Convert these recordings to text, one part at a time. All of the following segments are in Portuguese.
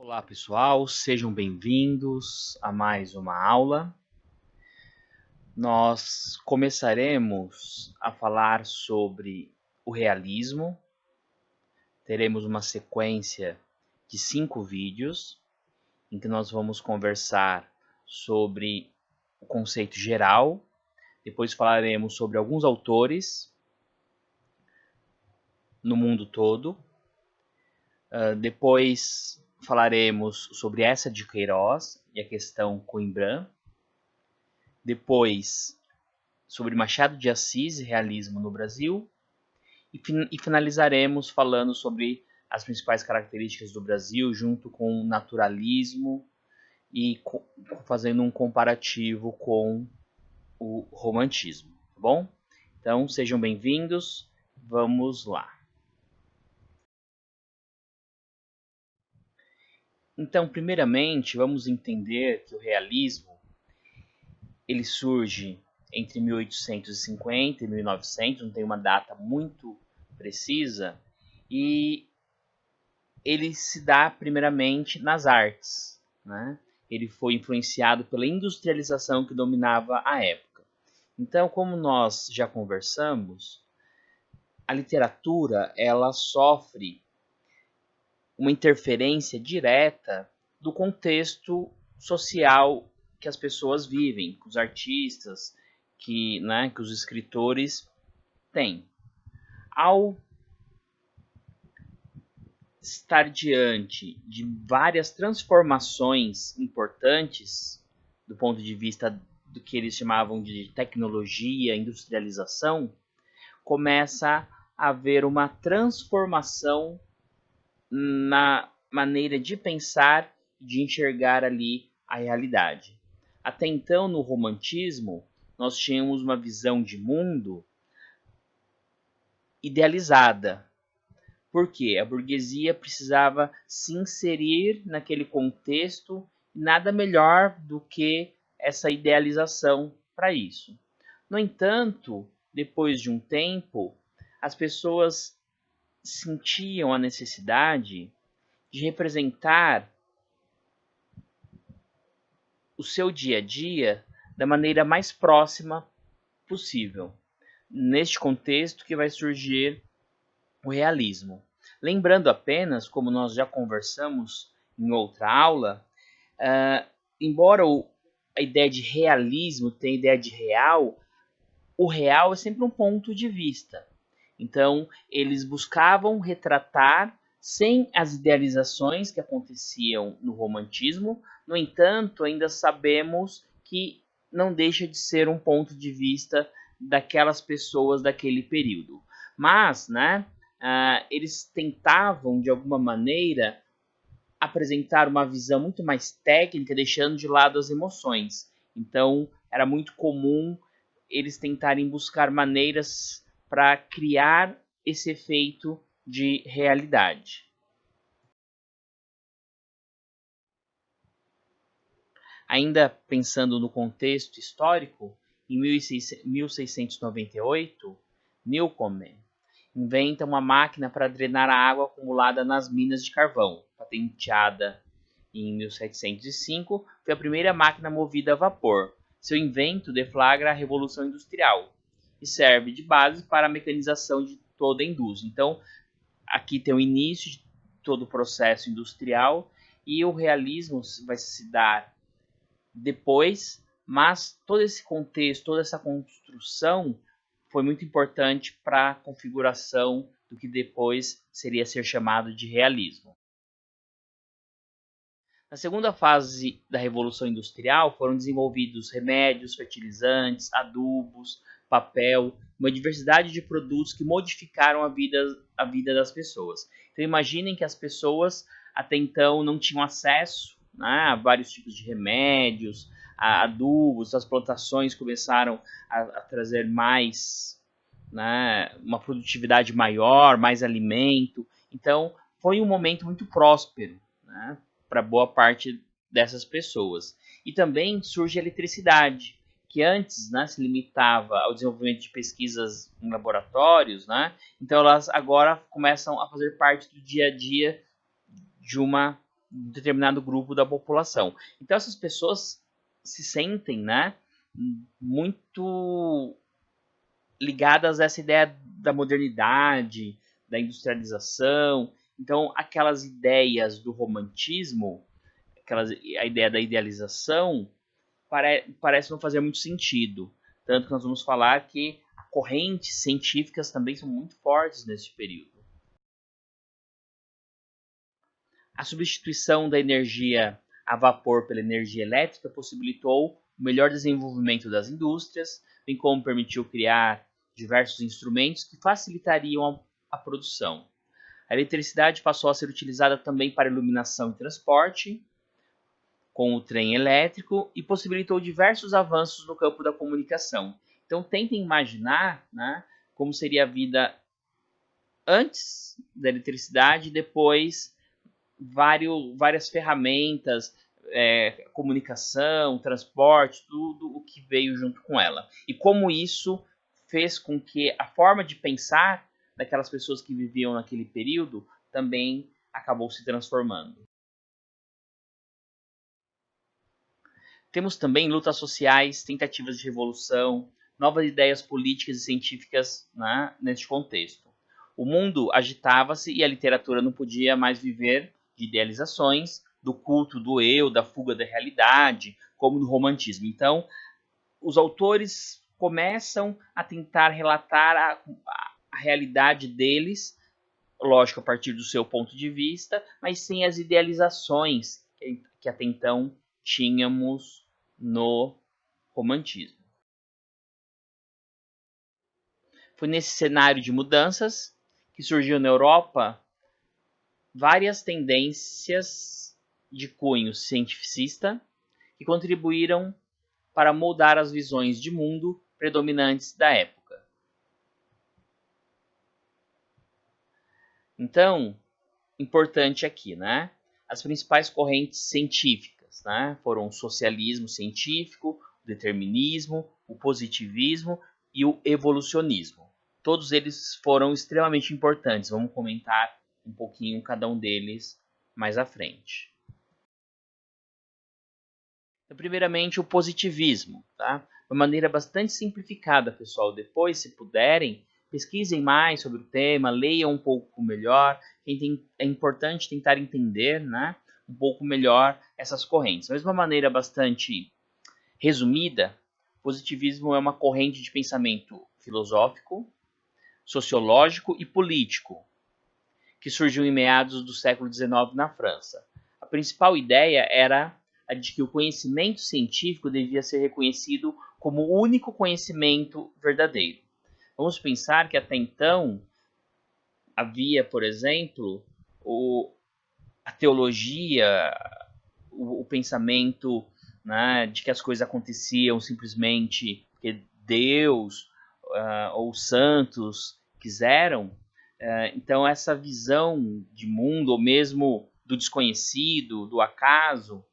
Olá pessoal, sejam bem-vindos a mais uma aula. Nós começaremos a falar sobre o realismo. Teremos uma sequência de 5 vídeos em que nós vamos conversar sobre o conceito geral. Depois falaremos sobre alguns autores no mundo todo. Depois falaremos sobre Eça de Queiroz e a questão Coimbra. Depois, sobre Machado de Assis e realismo no Brasil. E finalizaremos falando sobre as principais características do Brasil, junto com o naturalismo e fazendo um comparativo com o romantismo, tá bom? Então, sejam bem-vindos, vamos lá. Então, primeiramente, vamos entender que o realismo ele surge entre 1850 e 1900, não tem uma data muito precisa, e ele se dá primeiramente nas artes, né? Ele foi influenciado pela industrialização que dominava a época. Então, como nós já conversamos, a literatura ela sofre uma interferência direta do contexto social que as pessoas vivem, que os artistas, que os escritores têm. Ao estar diante de várias transformações importantes do ponto de vista do que eles chamavam de tecnologia, industrialização, começa a haver uma transformação na maneira de pensar, de enxergar ali a realidade. Até então, no romantismo, nós tínhamos uma visão de mundo idealizada. Por quê? A burguesia precisava se inserir naquele contexto e nada melhor do que essa idealização para isso. No entanto, depois de um tempo, as pessoas sentiam a necessidade de representar o seu dia a dia da maneira mais próxima possível. Neste contexto que vai surgir o realismo. Lembrando apenas, como nós já conversamos em outra aula, embora a ideia de realismo tenha a ideia de real, o real é sempre um ponto de vista. Então, eles buscavam retratar sem as idealizações que aconteciam no romantismo. No entanto, ainda sabemos que não deixa de ser um ponto de vista daquelas pessoas daquele período. Mas, eles tentavam, de alguma maneira, apresentar uma visão muito mais técnica, deixando de lado as emoções. Então, era muito comum eles tentarem buscar maneiras para criar esse efeito de realidade. Ainda pensando no contexto histórico, em 1698, Newcomen inventa uma máquina para drenar a água acumulada nas minas de carvão, patenteada em 1705, foi a primeira máquina movida a vapor. Seu invento deflagra a Revolução Industrial e serve de base para a mecanização de toda a indústria. Então, aqui tem o início de todo o processo industrial e o realismo vai se dar depois, mas todo esse contexto, toda essa construção foi muito importante para a configuração do que depois seria ser chamado de realismo. Na segunda fase da Revolução Industrial foram desenvolvidos remédios, fertilizantes, adubos, papel, uma diversidade de produtos que modificaram a vida das pessoas. Então imaginem que as pessoas até então não tinham acesso a vários tipos de remédios, a adubos, as plantações começaram a trazer mais, uma produtividade maior, mais alimento. Então foi um momento muito próspero, para boa parte dessas pessoas. E também surge a eletricidade, que antes se limitava ao desenvolvimento de pesquisas em laboratórios, então elas agora começam a fazer parte do dia a dia de uma um determinado grupo da população. Então essas pessoas se sentem, né, muito ligadas a essa ideia da modernidade, da industrialização. Então aquelas ideias do romantismo, a ideia da idealização, parece não fazer muito sentido. Tanto que nós vamos falar que correntes científicas também são muito fortes nesse período. A substituição da energia a vapor pela energia elétrica possibilitou o melhor desenvolvimento das indústrias, bem como permitiu criar diversos instrumentos que facilitariam a produção. A eletricidade passou a ser utilizada também para iluminação e transporte, com o trem elétrico, e possibilitou diversos avanços no campo da comunicação. Então tentem imaginar, né, como seria a vida antes da eletricidade e depois várias ferramentas, comunicação, transporte, tudo o que veio junto com ela. E como isso fez com que a forma de pensar daquelas pessoas que viviam naquele período também acabou se transformando. Temos também lutas sociais, tentativas de revolução, novas ideias políticas e científicas, né, neste contexto. O mundo agitava-se e a literatura não podia mais viver de idealizações, do culto do eu, da fuga da realidade, como no romantismo. Então, os autores começam a tentar relatar a realidade deles, lógico, a partir do seu ponto de vista, mas sem as idealizações que até então tínhamos no romantismo. Foi nesse cenário de mudanças que surgiu na Europa várias tendências de cunho cientificista que contribuíram para moldar as visões de mundo predominantes da época. Então, importante aqui, né? As principais correntes científicas, né, foram o socialismo científico, o determinismo, o positivismo e o evolucionismo. Todos eles foram extremamente importantes. Vamos comentar um pouquinho cada um deles mais à frente. Então, primeiramente, o positivismo, tá? De uma maneira bastante simplificada, pessoal. Depois, se puderem, pesquisem mais sobre o tema, leiam um pouco melhor. É importante tentar entender, né, um pouco melhor essas correntes. Mas de uma maneira bastante resumida, o positivismo é uma corrente de pensamento filosófico, sociológico e político, que surgiu em meados do século XIX na França. A principal ideia era a de que o conhecimento científico devia ser reconhecido como o único conhecimento verdadeiro. Vamos pensar que até então havia, por exemplo, a teologia, o pensamento, né, de que as coisas aconteciam simplesmente porque Deus ou os santos quiseram. Então essa visão de mundo, ou mesmo do desconhecido, do acaso,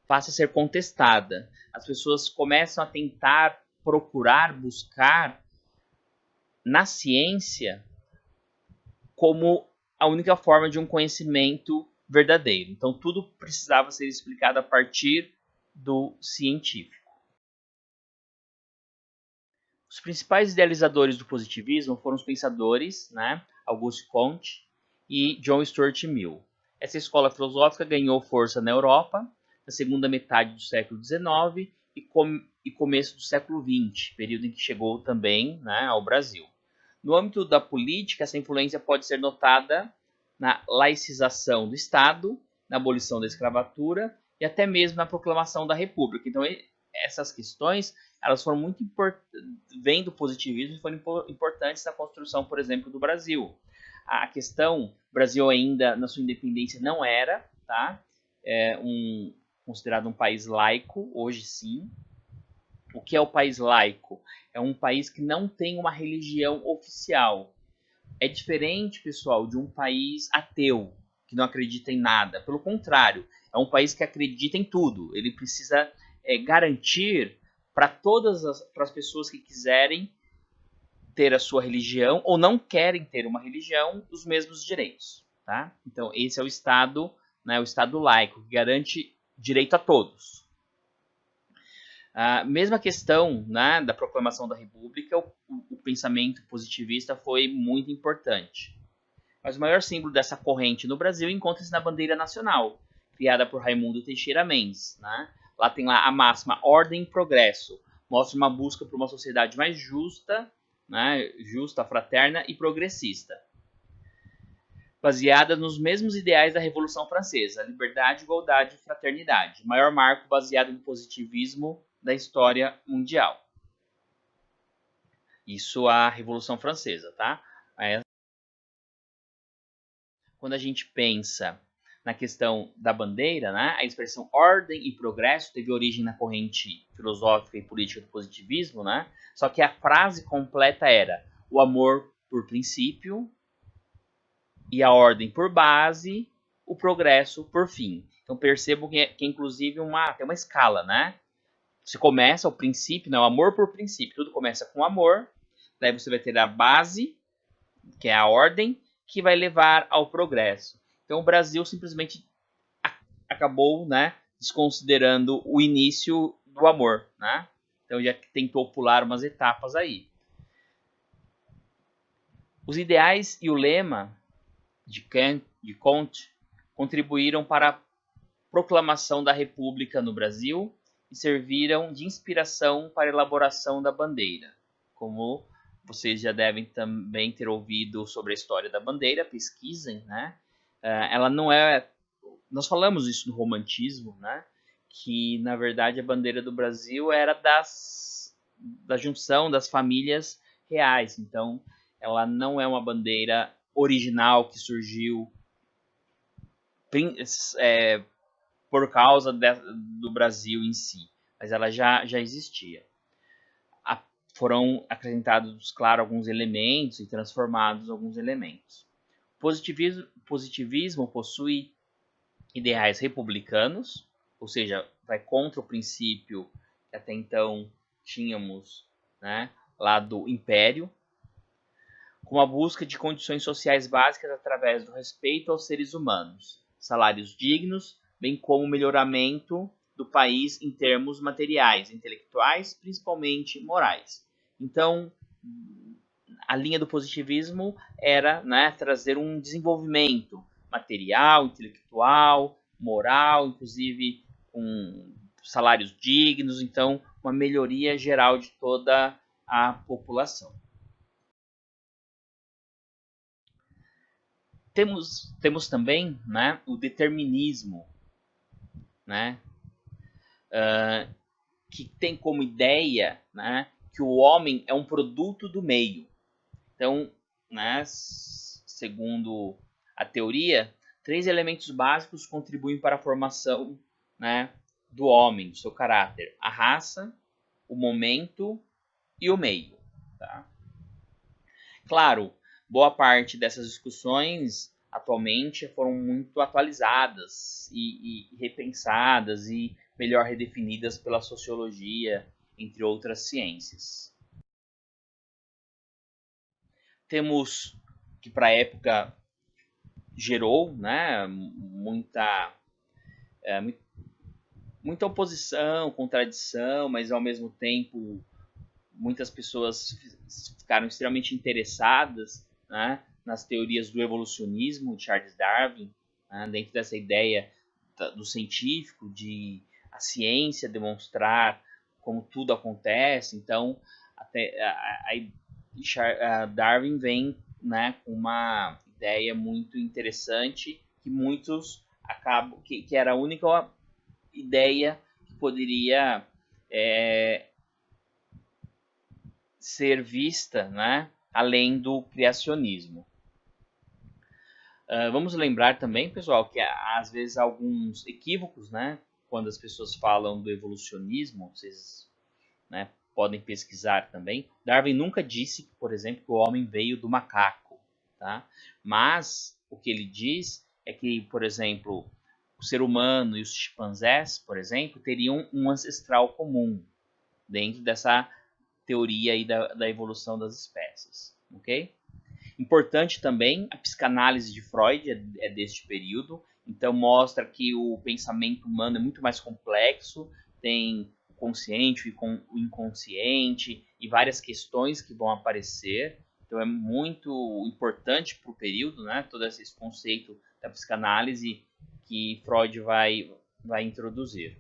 passa a ser contestada. As pessoas começam a tentar procurar, buscar na ciência como a única forma de um conhecimento verdadeiro. Então tudo precisava ser explicado a partir do científico. Os principais idealizadores do positivismo foram os pensadores, né, Auguste Comte e John Stuart Mill. Essa escola filosófica ganhou força na Europa na segunda metade do século XIX e começo do século XX, período em que chegou também, né, ao Brasil. No âmbito da política, essa influência pode ser notada na laicização do Estado, na abolição da escravatura e até mesmo na proclamação da República. Então, essas questões, elas foram muito vêm do positivismo e foram importantes na construção, por exemplo, do Brasil. A questão, o Brasil ainda na sua independência não era, tá? Considerado um país laico, hoje sim. O que é o país laico? É um país que não tem uma religião oficial. É diferente, pessoal, de um país ateu, que não acredita em nada. Pelo contrário, é um país que acredita em tudo. Ele precisa garantir para todas as pessoas que quiserem ter a sua religião ou não querem ter uma religião os mesmos direitos. Tá? Então, esse é o Estado, né, o Estado laico, que garante direito a todos. A mesma questão, né, da proclamação da República, o pensamento positivista foi muito importante. Mas o maior símbolo dessa corrente no Brasil encontra-se na bandeira nacional, criada por Raimundo Teixeira Mendes. Né? Lá tem lá a máxima ordem e progresso, mostra uma busca por uma sociedade mais justa, né, justa, fraterna e progressista, baseada nos mesmos ideais da Revolução Francesa, liberdade, igualdade e fraternidade, maior marco baseado no positivismo da história mundial. Isso a Revolução Francesa, tá? Quando a gente pensa na questão da bandeira, né, a expressão ordem e progresso teve origem na corrente filosófica e política do positivismo, né? Só que a frase completa era o amor por princípio e a ordem por base, o progresso por fim. Então percebo que inclusive tem uma escala, né? Você começa o princípio, né, o amor por princípio, tudo começa com amor, daí você vai ter a base, que é a ordem, que vai levar ao progresso. Então o Brasil simplesmente acabou, né, desconsiderando o início do amor, né? Então já tentou pular umas etapas aí. Os ideais e o lema de Comte contribuíram para a proclamação da República no Brasil e serviram de inspiração para a elaboração da bandeira. Como vocês já devem também ter ouvido sobre a história da bandeira, pesquisem, né? Ela não é... Nós falamos isso no romantismo, né? Que, na verdade, a bandeira do Brasil era da junção das famílias reais. Então, ela não é uma bandeira original que surgiu por causa do Brasil em si, mas ela já existia. Foram acrescentados, claro, alguns elementos e transformados alguns elementos. O positivismo possui ideais republicanos, ou seja, vai contra o princípio que até então tínhamos, né, lá do império, com a busca de condições sociais básicas através do respeito aos seres humanos, salários dignos, bem como o melhoramento do país em termos materiais, intelectuais, principalmente morais. Então, a linha do positivismo era, né, trazer um desenvolvimento material, intelectual, moral, inclusive com salários dignos, então uma melhoria geral de toda a população. Temos também, né, o determinismo, né, que tem como ideia, né, que o homem é um produto do meio. Então, né, segundo a teoria, 3 elementos básicos contribuem para a formação, né, do homem, do seu caráter: a raça, o momento e o meio. Tá? Claro, boa parte dessas discussões atualmente foram muito atualizadas e repensadas e melhor redefinidas pela sociologia, entre outras ciências. Temos que para a época gerou, né, muita oposição, contradição, mas ao mesmo tempo muitas pessoas ficaram extremamente interessadas, né, nas teorias do evolucionismo de Charles Darwin, né, dentro dessa ideia do científico, de a ciência demonstrar como tudo acontece. Então, até a Darwin vem, né, com uma ideia muito interessante que muitos acabam que era a única ideia que poderia ser vista, né, além do criacionismo. Vamos lembrar também, pessoal, que às vezes há alguns equívocos, né, quando as pessoas falam do evolucionismo. Vocês, né, podem pesquisar também. Darwin nunca disse, por exemplo, que o homem veio do macaco, tá? Mas o que ele diz é que, por exemplo, o ser humano e os chimpanzés, por exemplo, teriam um ancestral comum dentro dessa teoria aí da evolução das espécies, ok? Importante também, a psicanálise de Freud é deste período, então mostra que o pensamento humano é muito mais complexo, tem o consciente, o inconsciente e várias questões que vão aparecer. Então é muito importante para o período, né, todo esse conceito da psicanálise que Freud vai introduzir.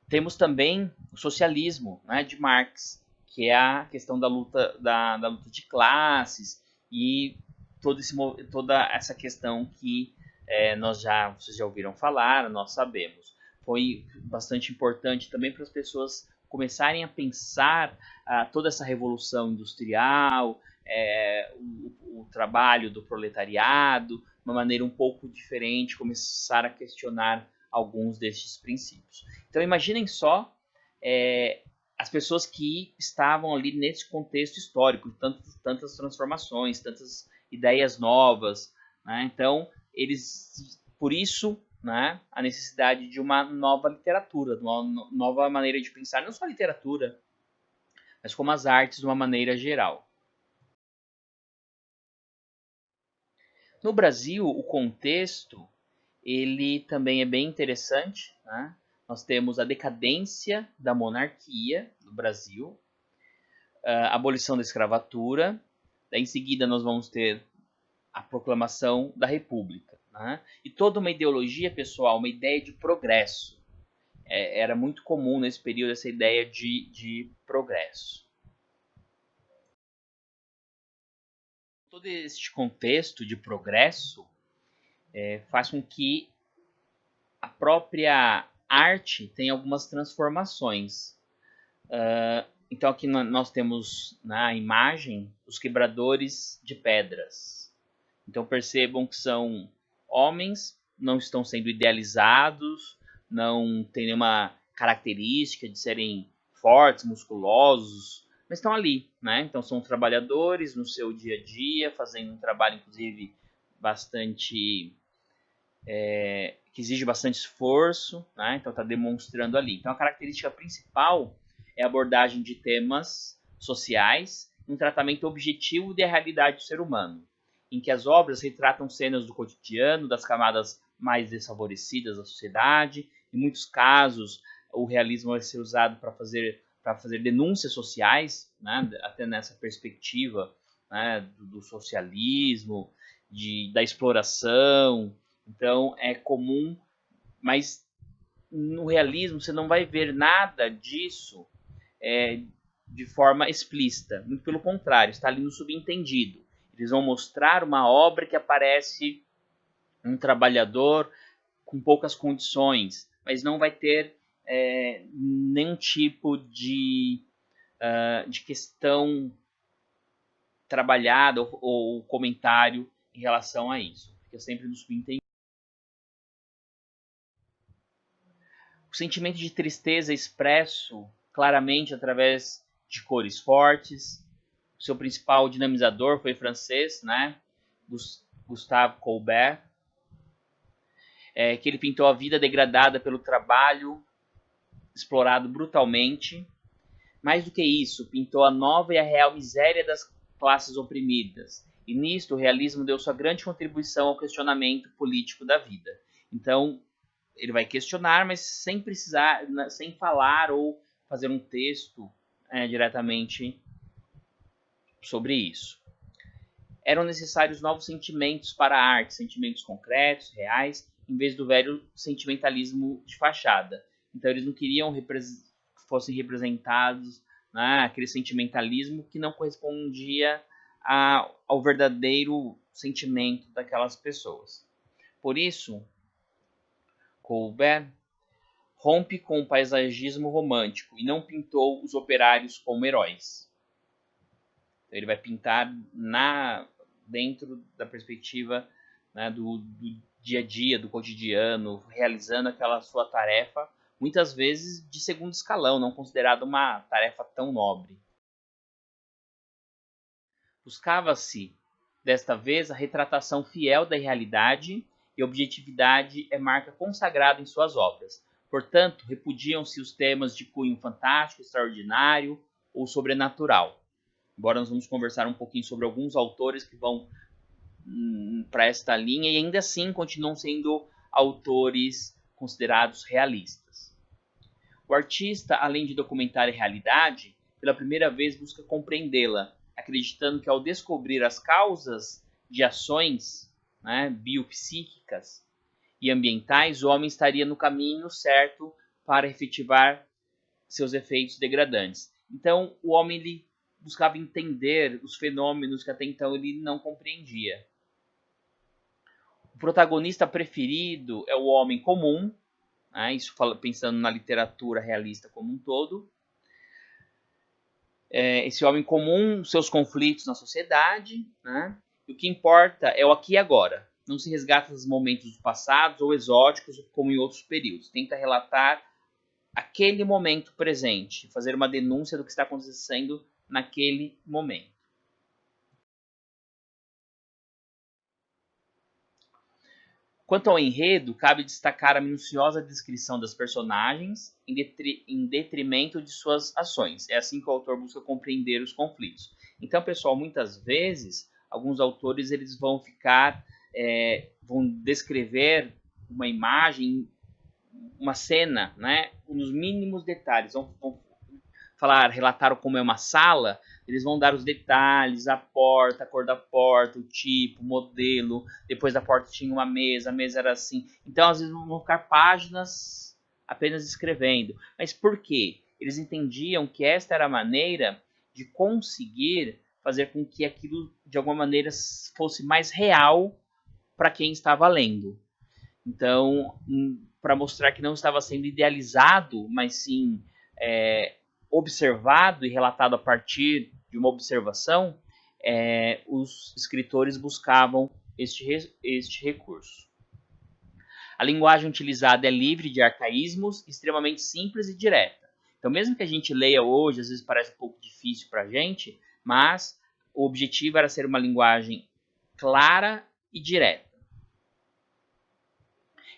Temos também o socialismo, né, de Marx, que é a questão da luta de classes e toda essa questão que vocês já ouviram falar, nós sabemos. Foi bastante importante também para as pessoas começarem a pensar toda essa revolução industrial, o trabalho do proletariado, de uma maneira um pouco diferente, começar a questionar alguns destes princípios. Então imaginem só as pessoas que estavam ali nesse contexto histórico, tantas transformações, tantas ideias novas, né? Então por isso, né, a necessidade de uma nova literatura, de uma nova maneira de pensar, não só a literatura, mas como as artes de uma maneira geral. No Brasil, o contexto ele também é bem interessante, né? Nós temos a decadência da monarquia no Brasil, a abolição da escravatura, daí em seguida nós vamos ter a proclamação da República, né? E toda uma ideologia, pessoal, uma ideia de progresso. Era muito comum nesse período essa ideia de progresso. Todo este contexto de progresso faz com que a própria arte tenha algumas transformações. Então aqui nós temos na imagem os quebradores de pedras. Então percebam que são homens, não estão sendo idealizados, não tem nenhuma característica de serem fortes, musculosos, mas estão ali, né? Então são trabalhadores no seu dia a dia, fazendo um trabalho inclusive bastante que exige bastante esforço, né? Então está demonstrando ali. Então a característica principal é a abordagem de temas sociais, um tratamento objetivo da realidade do ser humano, em que as obras retratam cenas do cotidiano, das camadas mais desfavorecidas da sociedade. Em muitos casos, o realismo vai ser usado para fazer denúncias sociais, né? Até nessa perspectiva, né? do socialismo, da exploração. Então é comum, mas no realismo você não vai ver nada disso de forma explícita. Muito pelo contrário, está ali no subentendido. Eles vão mostrar uma obra que aparece um trabalhador com poucas condições, mas não vai ter nenhum tipo de questão trabalhada ou comentário em relação a isso. Fica sempre no subentendido. O sentimento de tristeza é expresso claramente através de cores fortes. O seu principal dinamizador foi francês, né? Gustave Courbet, que ele pintou a vida degradada pelo trabalho, explorado brutalmente. Mais do que isso, pintou a nova e a real miséria das classes oprimidas. E nisto, o realismo deu sua grande contribuição ao questionamento político da vida. Então, ele vai questionar, mas sem precisar, sem falar ou fazer um texto diretamente sobre isso. Eram necessários novos sentimentos para a arte, sentimentos concretos, reais, em vez do velho sentimentalismo de fachada. Então eles não queriam que fossem representados, né, aquele sentimentalismo que não correspondia ao verdadeiro sentimento daquelas pessoas. Por isso, Courbet rompe com o paisagismo romântico e não pintou os operários como heróis. Então, ele vai pintar dentro da perspectiva, né, do dia a dia, do cotidiano, realizando aquela sua tarefa, muitas vezes de segundo escalão, não considerada uma tarefa tão nobre. Buscava-se, desta vez, a retratação fiel da realidade e objetividade é marca consagrada em suas obras. Portanto, repudiam-se os temas de cunho fantástico, extraordinário ou sobrenatural. Embora nós vamos conversar um pouquinho sobre alguns autores que vão para esta linha e ainda assim continuam sendo autores considerados realistas. O artista, além de documentar a realidade, pela primeira vez busca compreendê-la, acreditando que ao descobrir as causas de ações, né, biopsíquicas e ambientais, o homem estaria no caminho certo para efetivar seus efeitos degradantes. Então, o homem ele buscava entender os fenômenos que até então ele não compreendia. O protagonista preferido é o homem comum, né? Isso pensando na literatura realista como um todo. Esse homem comum, seus conflitos na sociedade, né? E o que importa é o aqui e agora. Não se resgata os momentos passados ou exóticos como em outros períodos. Tenta relatar aquele momento presente, fazer uma denúncia do que está acontecendo naquele momento. Quanto ao enredo, cabe destacar a minuciosa descrição das personagens em detrimento de suas ações. É assim que o autor busca compreender os conflitos. Então, pessoal, muitas vezes, alguns autores eles vão vão descrever uma imagem, uma cena, né, nos mínimos detalhes. Vão relatar como é uma sala, eles vão dar os detalhes, a porta, a cor da porta, o tipo, o modelo, depois da porta tinha uma mesa, a mesa era assim. Então, às vezes, vão ficar páginas apenas escrevendo. Mas por quê? Eles entendiam que esta era a maneira de conseguir fazer com que aquilo, de alguma maneira, fosse mais real para quem estava lendo. Então, para mostrar que não estava sendo idealizado, mas sim observado e relatado a partir de uma observação, os escritores buscavam este recurso. A linguagem utilizada é livre de arcaísmos, extremamente simples e direta. Então, mesmo que a gente leia hoje, às vezes parece um pouco difícil para a gente, mas o objetivo era ser uma linguagem clara e direta,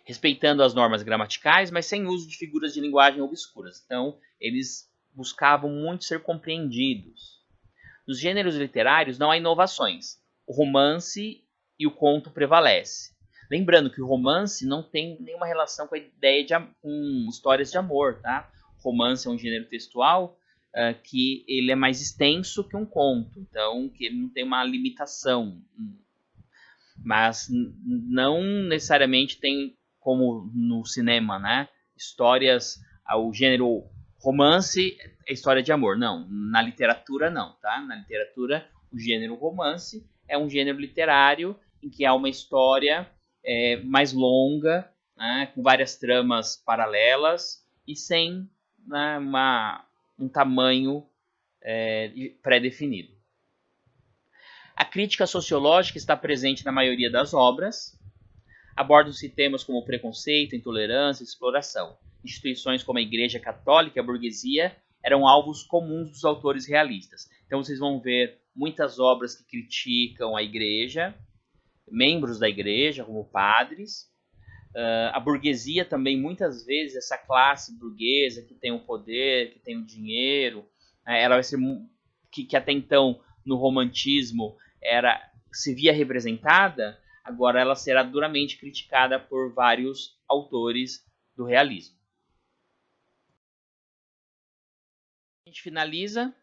respeitando as normas gramaticais, mas sem uso de figuras de linguagem obscuras. Então, eles buscavam muito ser compreendidos. Nos gêneros literários não há inovações. O romance e o conto prevalece. Lembrando que o romance não tem nenhuma relação com a ideia com histórias de amor, tá? O romance é um gênero textual que ele é mais extenso que um conto, então que ele não tem uma limitação, mas não necessariamente tem como no cinema, né? Histórias, o gênero romance é história de amor. Não, na literatura não, tá? Na literatura, o gênero romance é um gênero literário em que há uma história mais longa, né, com várias tramas paralelas e sem, né, um tamanho pré-definido. A crítica sociológica está presente na maioria das obras. Abordam-se temas como preconceito, intolerância, exploração. Instituições como a Igreja Católica e a burguesia eram alvos comuns dos autores realistas. Então vocês vão ver muitas obras que criticam a Igreja, membros da Igreja, como padres. A burguesia também, muitas vezes, essa classe burguesa que tem o poder, que tem o dinheiro, ela vai ser que até então no romantismo se via representada, agora ela será duramente criticada por vários autores do realismo. A gente finaliza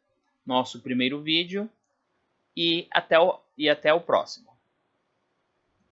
nosso primeiro vídeo e até o próximo.